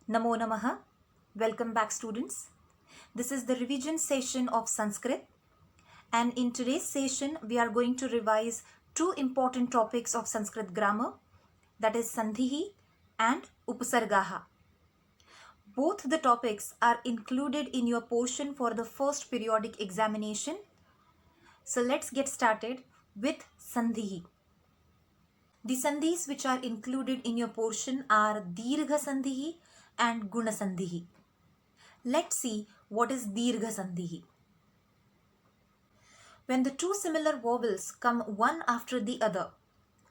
Namo Namaha. Welcome back, students. This is the revision session of Sanskrit, and in today's session, we are going to revise two important topics of Sanskrit grammar, that is Sandhihi and Upasargaha. Both the topics are included in your portion for the first periodic examination. So let's get started with Sandhihi. The sandhis which are included in your portion are Dirgha Sandhihi and Guna Sandhihi. Let's see what is Dirgha Sandhihi. When the two similar vowels come one after the other,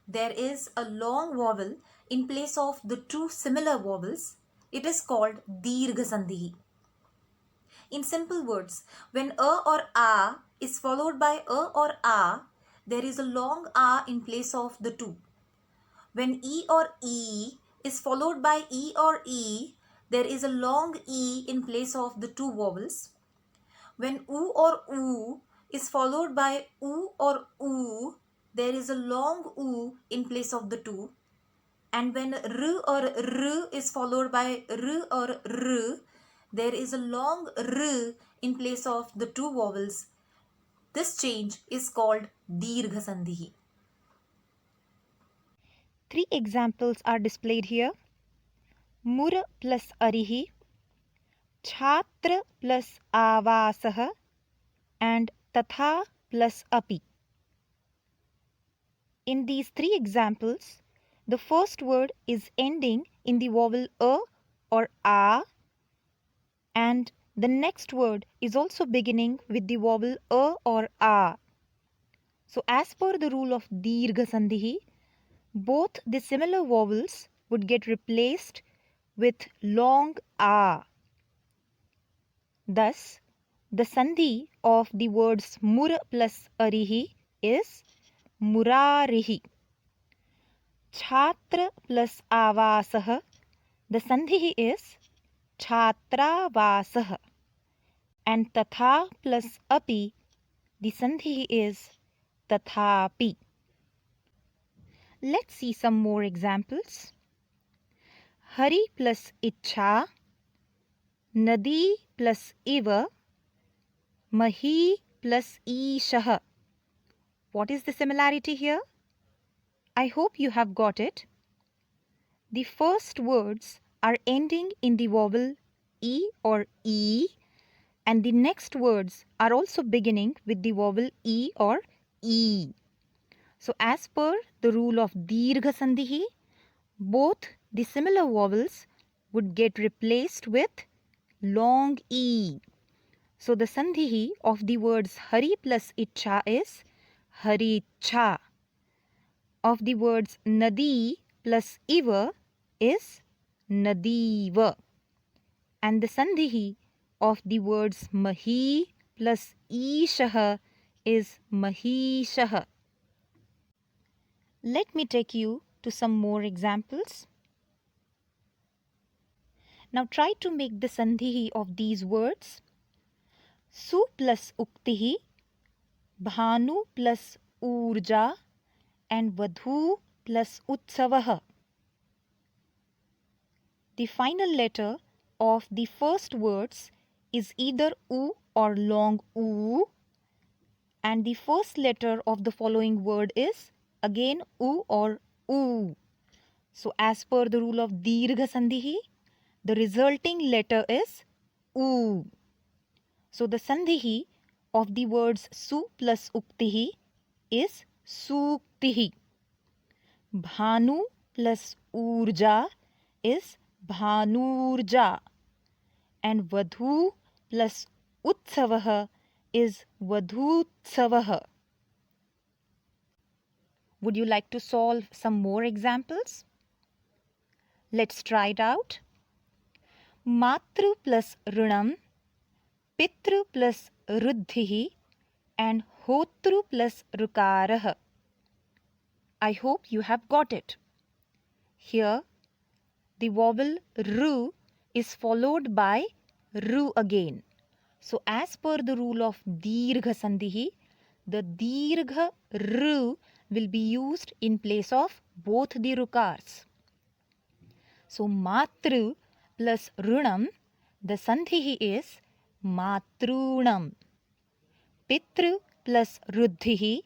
there is a long vowel in place of the two similar vowels. It is called Dirgha Sandhihi. In simple words, when a or a is followed by a or a, there is a long a in place of the two. When e or e is followed by e or e, there is a long e in place of the two vowels. When oo or oo is followed by oo or oo, there is a long oo in place of the two. And when r or r is followed by r or r, there is a long r in place of the two vowels. This change is called Dirgha Sandhihi. Three examples are displayed here. Mur plus arihi, chhatra plus avasah, and tatha plus api. In these three examples, the first word is ending in the vowel a or a, and the next word is also beginning with the vowel a or a. So as per the rule of Dirgha Sandhihi, both the similar vowels would get replaced with long a. Thus, the sandhi of the words mur plus arihi is murarihi. Chhatra plus avasah, the sandhi is chhastravasah. And tatha plus api, the sandhi is tathapi. Let's see some more examples. Hari plus ichha, nadi plus iva, mahi plus ishah. What is the similarity here? I hope you have got it. The first words are ending in the vowel e or e, and the next words are also beginning with the vowel e or e. So as per the rule of Dirgha Sandhihi, both the similar vowels would get replaced with long e. So the sandhihi of the words Hari plus Ichha is Haricha. Of the words Nadi plus Iva is Nadiva. And the sandhihi of the words Mahi plus Ishah is Mahishah. Let me take you to some more examples. Now try to make the sandhihi of these words. Su plus Uktihi, Bhanu plus Urja, and Vadhu plus Utsavah. The final letter of the first words is either U or long U, and the first letter of the following word is again U or U. So as per the rule of Dirgha Sandhihi, the resulting letter is U. So the Sandhihi of the words Su plus Uktihi is Suktihi. Bhanu plus Urja is Bhanurja, and Vadhu plus Utsavah is Vadhutsavah. Would you like to solve some more examples? Let's try it out. Matru plus Runam, Pitru plus Ruddhihi, and Hotru plus Rukarah. I hope you have got it. Here, the vowel Ru is followed by Ru again. So as per the rule of Dirgha Sandhihi, the Dirgha Ru will be used in place of both the Rukars. So Matru plus runam, the sandhi is matrunam. Pitru plus ruddhihi,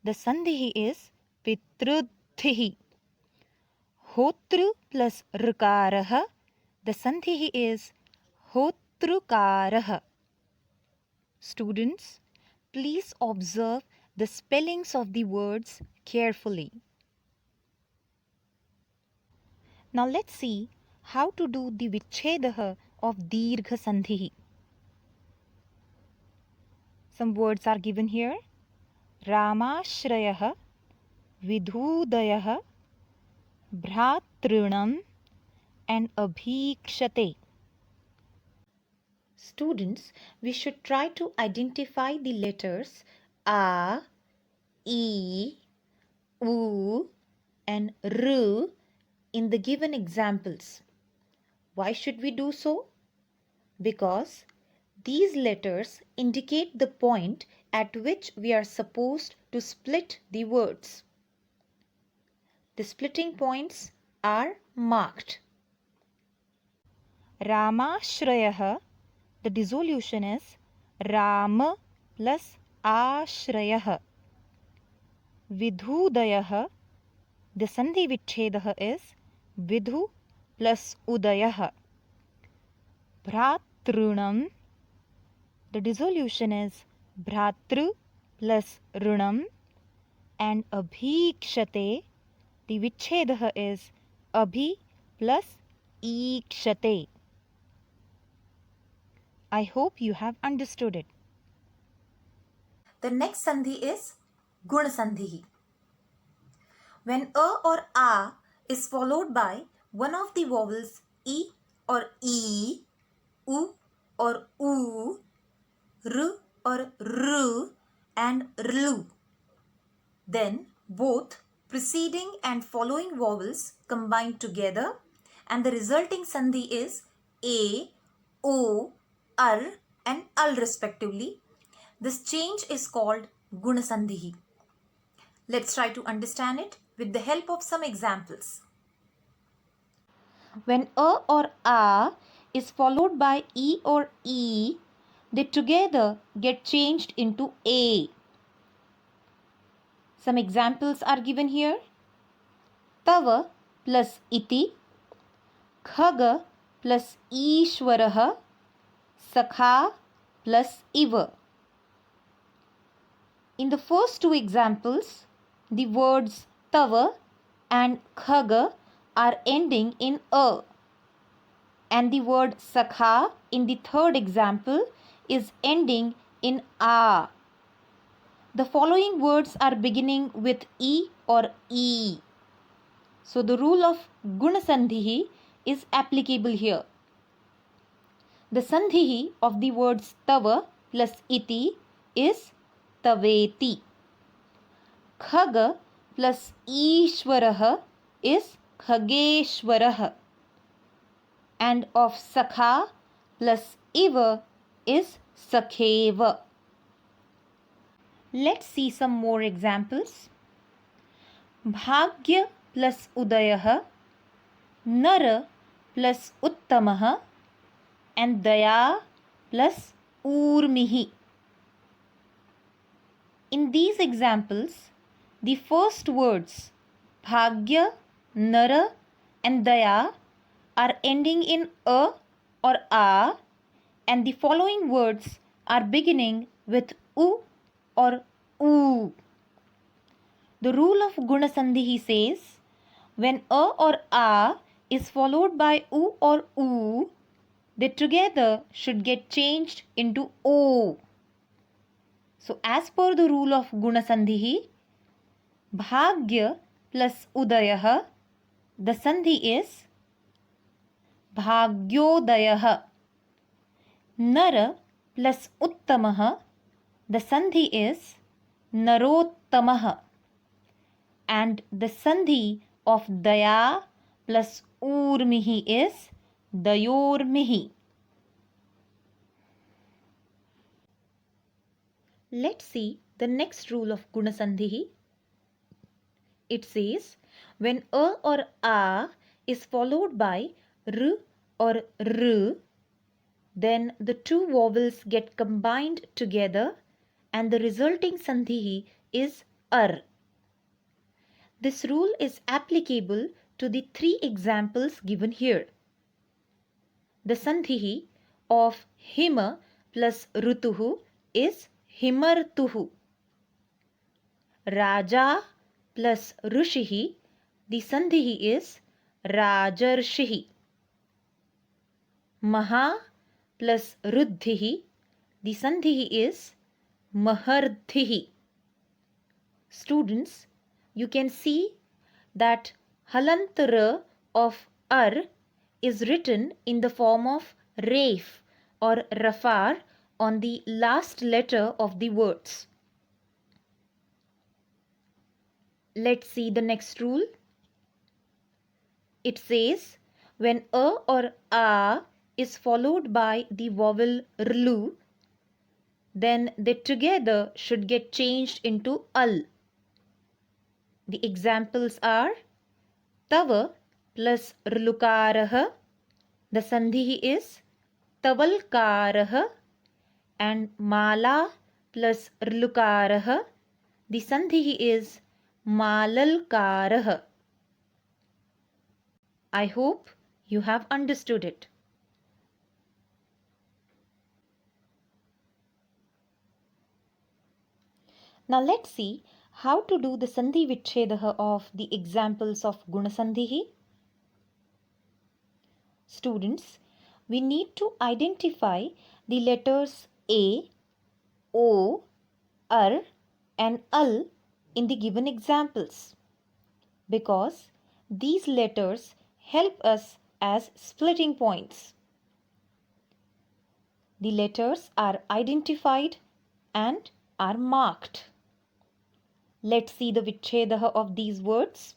the sandhi is pitruddhihi. Hotru plus rkarah, the sandhi is hotrukarah. Students, please observe the spellings of the words carefully. Now let's see how to do the vichhedah of Dirgha Sandhi. Some words are given here. Ramashrayah, Vidhudayah, Bhratrunam and Abhikshate. Students, we should try to identify the letters A, E, U and R in the given examples. Why should we do so? Because these letters indicate the point at which we are supposed to split the words. The splitting points are marked. Ramashrayah, the dissolution is Rama plus Ashrayah. Vidhudayah, the sandhi vichhedah is Vidhu plus Udayah. Bhratrunam, the dissolution is Bhratru plus Runam. And Abhikshate, the vichhedah is Abhi plus Ikshate. I hope you have understood it. The next sandhi is Gun Sandhi. When A or A is followed by one of the vowels E or E, U or U, R or R and RLU, then both preceding and following vowels combine together and the resulting sandhi is A, O, R and Al respectively. This change is called Guna Sandhi. Let's try to understand it with the help of some examples. When A or A is followed by E or E, they together get changed into A. Some examples are given here. Tava plus iti, khaga plus ishwarah, sakha plus iva. In the first two examples, the words tava and khaga are ending in a, and the word sakha in the third example is ending in a. The following words are beginning with e or e. So the rule of Guna Sandhi is applicable here. The sandhi of the words tava plus iti is taveti. Khaga plus ishwarah is khageshwarah. And of sakha plus iva is sakheva. Let's see some more examples. Bhagya plus udayah, nara plus uttamah and daya plus urmihi. In these examples, the first words bhagya, nara and daya are ending in a or a, and the following words are beginning with u or u. The rule of Guna Sandhi says, when a or a is followed by u or u, they together should get changed into o. So as per the rule of Guna Sandhi, bhagya plus udayah, the sandhi is bhagyodayah. Nara plus uttamah, the sandhi is narottamah. And the sandhi of daya plus urmihi is dayormihi. Let's see the next rule of Guna Sandhi. It says, when a or a is followed by r or r, then the two vowels get combined together and the resulting sandhi is ar. This rule is applicable to the three examples given here. The sandhi of hima plus rutuhu is himartuhu. Raja plus rushihi, the sandhi is rajarshihi. Maha plus ruddhihi, the sandhi is mahardhihi. Students, you can see that halantara of ar is written in the form of ref or rafar on the last letter of the words. Let's see the next rule. It says when a or a is followed by the vowel rlu, then they together should get changed into al. The examples are tava plus rlukarah, the sandhi is tavalkarah, and mala plus rlukarah, the sandhi is malalkarah. I hope you have understood it. Now let's see how to do the sandhi vichchedah of the examples of gunasandhi. Students, we need to identify the letters A, O, ar and al in the given examples because these letters help us as splitting points. The letters are identified and are marked. Let's see the vichchedah of these words.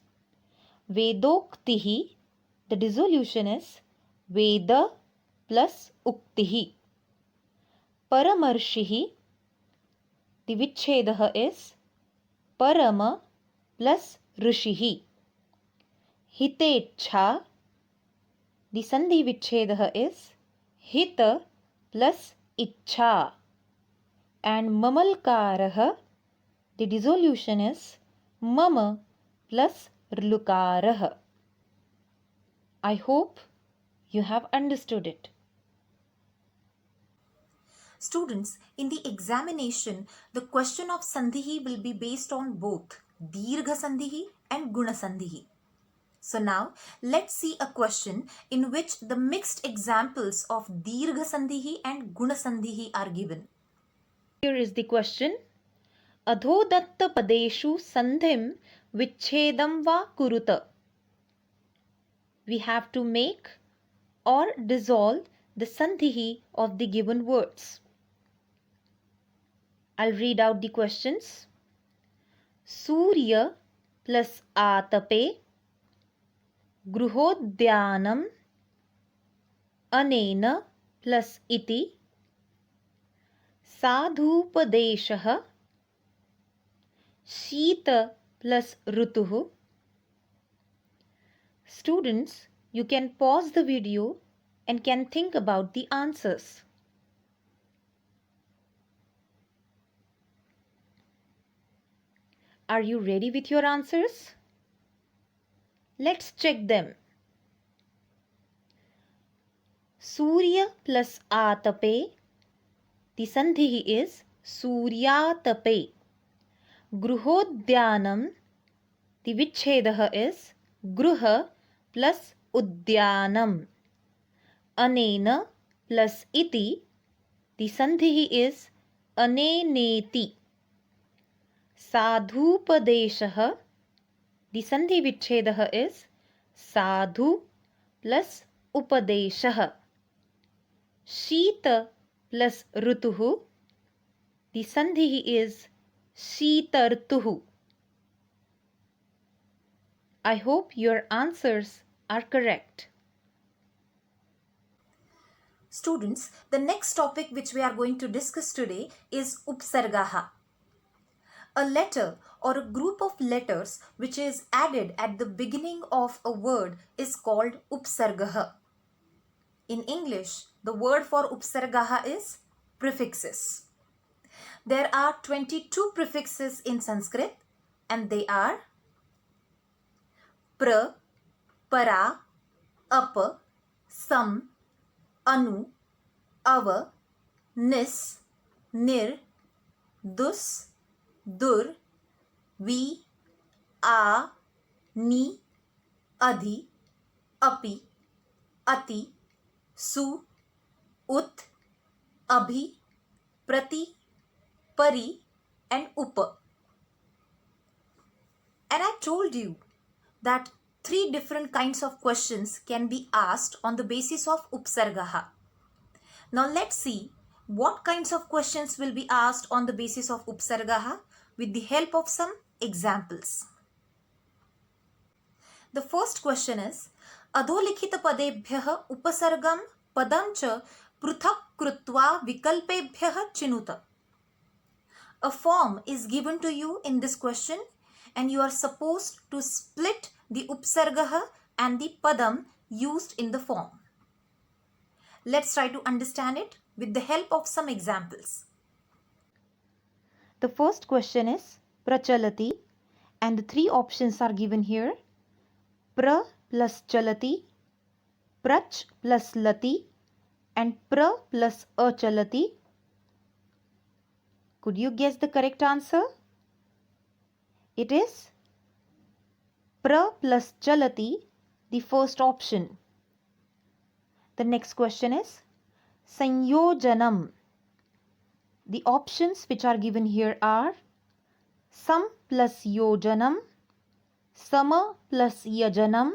Vedoktihi, the dissolution is Veda plus Uktihi. Paramarshihi, the vichchedah is Parama plus Rishihi. Hitechha, the sandhi vichchedah is Hita plus Ichha. And Mamalkarah, the dissolution is Mama plus Rlukarah. I hope you have understood it. Students, in the examination, the question of sandhi will be based on both dirgha sandhi and guna sandhi. So now, let's see a question in which the mixed examples of dirgha sandhi and guna sandhi are given. Here is the question. Adhodatta padeshu sandhim vichchedam va kuruta. We have to make or dissolve the sandhi of the given words. I'll read out the questions. Surya plus Atape, Gruhodhyanam, Anena plus Iti, Sadhupadeshah, Shita plus Rutuhu. Students, you can pause the video and can think about the answers. Are you ready with your answers? Let's check them. Surya plus Atape, the sandhi is Suryatape. Gruhodhyanam, the vichchedah is Gruha plus Udyanam. Anena plus Iti, the sandhi is Aneneti. Sadhupadeshah, the sandhi vichchedah is Sadhu plus Upadeshah. Shita plus Rutuhu, the sandhi is Shitartuhu. I hope your answers are correct. Students, the next topic which we are going to discuss today is Upsargaha. A letter or a group of letters which is added at the beginning of a word is called Upsargaha. In English, the word for upsargaha is prefixes. There are 22 prefixes in Sanskrit and they are pra, para, apa, sam, anu, ava, nis, nir, dus, dur, vi, a, ni, adhi, api, ati, su, ut, abhi, prati, pari and upa. And I told you that 3 different kinds of questions can be asked on the basis of upsargaha. Now let's see what kinds of questions will be asked on the basis of upsargaha with the help of some examples. The first question is अधोलिखित पदेभ्यः उपसर्गं पदं च पृथक् कृत्वा विकल्पेभ्यः चिनुत. A form is given to you in this question and you are supposed to split the upsargah and the padam used in the form. Let's try to understand it with the help of some examples. The first question is prachalati and the 3 options are given here. Pra plus chalati, prach plus lati and pra plus achalati. Could you guess the correct answer? It is pra plus chalati, the first option. The next question is sanyojanam. The options which are given here are sam plus yojanam, sama plus yajanam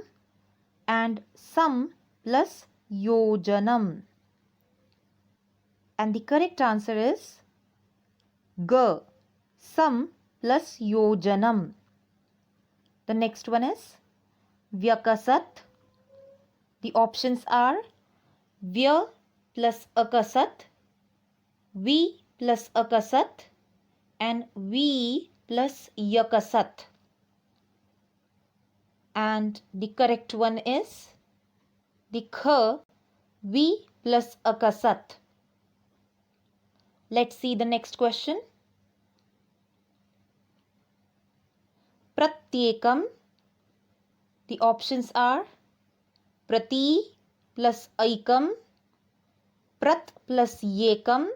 and sam plus yojanam. And the correct answer is G, sam plus yojanam. The next one is vyakasat. The options are vya plus akasat, vi plus akasat and vi plus yakasat. And the correct one is the kh, vi plus akasat. Let's see the next question. Pratyekam. The options are prati plus aikam, prat plus yekam,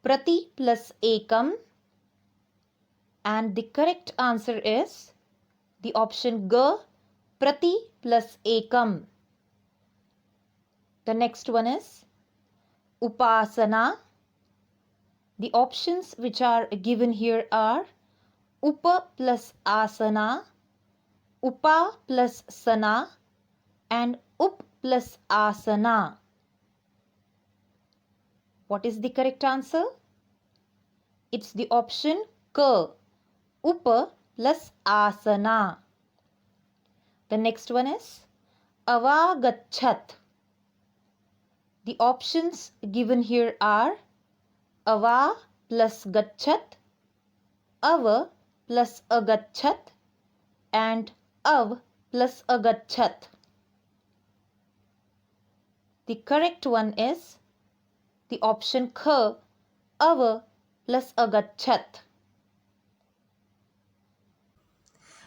prati plus ekam. And the correct answer is the option G, prati plus ekam. The next one is upasana. The options which are given here are upa plus asana, upa plus sana and up plus asana. What is the correct answer? It's the option K, upa plus asana. The next one is avagachat. The options given here are ava plus gachat, ava plus agachat and av plus agachat. The correct one is the option K, ava plus agachat.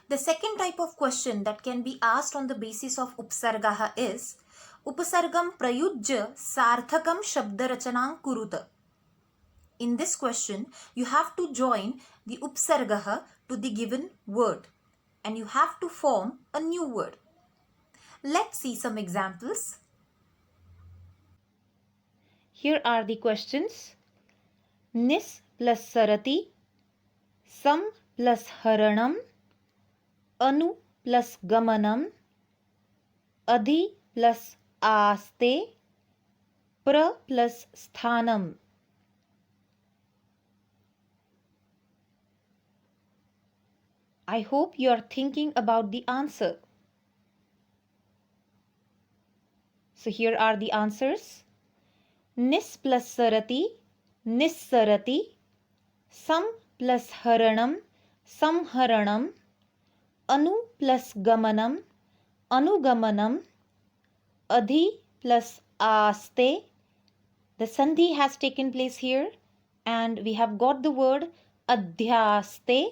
The second type of question that can be asked on the basis of upsargaha is upasargam prayujya sarthakam shabdarachanam kuruta. In this question, you have to join the upsargaha to the given word and you have to form a new word. Let's see some examples. Here are the questions. Nis plus sarati, sam plus haranam, anu plus gamanam, adhi plus aste, pra plus sthanam. I hope you are thinking about the answer. So here are the answers. Nis plus sarati, nissarati, sam plus haranam, samharanam, anu plus gamanam, anugamanam, adhi plus aste. The sandhi has taken place here and we have got the word adhyaste.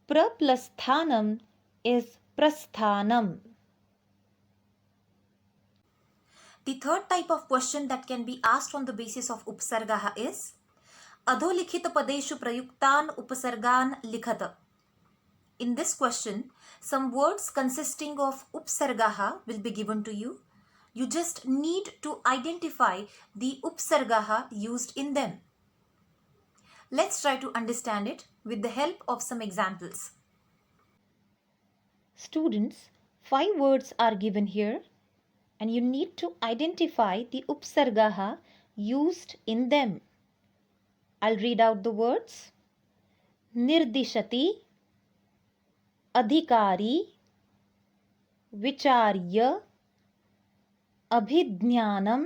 Pra plus sthanam is prasthanam. The third type of question that can be asked on the basis of upsargaha is adholikhit padeshu prayuktan upasargan likhat. In this question, some words consisting of upsargaha will be given to you. You just need to identify the upsargaha used in them. Let's try to understand it with the help of some examples. Students, 5 words are given here and you need to identify the upsargaha used in them. I'll read out the words. Nirdishati, adhikari, vicharya, abhijnanam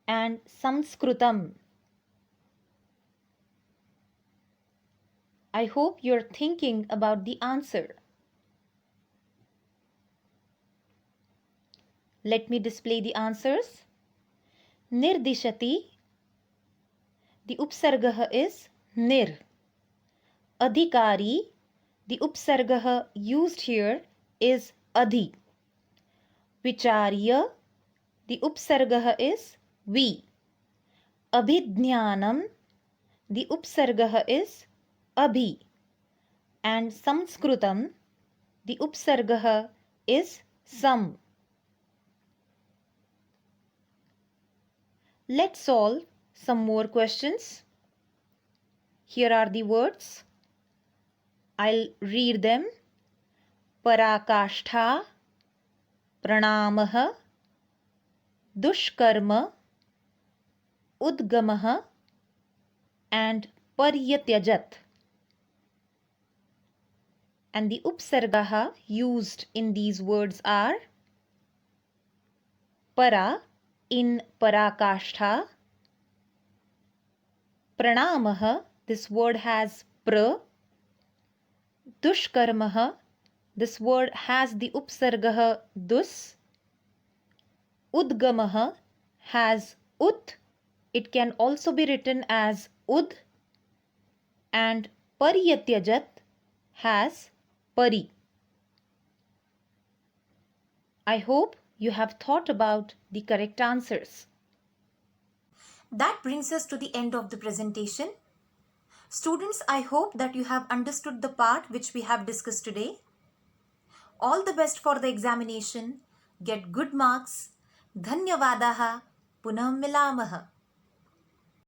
and samskrutam. I hope you're thinking about the answer. Let me display the answers. Nirdishati, the upsargaha is nir. Adhikari, the upsargaha used here is adhi. Vicharya, the upsargaha is vi. Abhijnanam, the upsargaha is abhi. And samskrutam, the upsargaha is sam. Let's solve some more questions. Here are the words. I'll read them. Parakashtha, pranamah, dushkarma, udgamah and paryatyajat. And the upsargaha used in these words are para in parakashtha, pranamah, this word has pra, dushkarmah, this word has the upsargaha dus, udgamah has ut, it can also be written as ud, and paryatyajat has pari. I hope you have thought about the correct answers. That brings us to the end of the presentation. Students, I hope that you have understood the part which we have discussed today. All the best for the examination. Get good marks. Dhanyavadaha. Punah milamaha.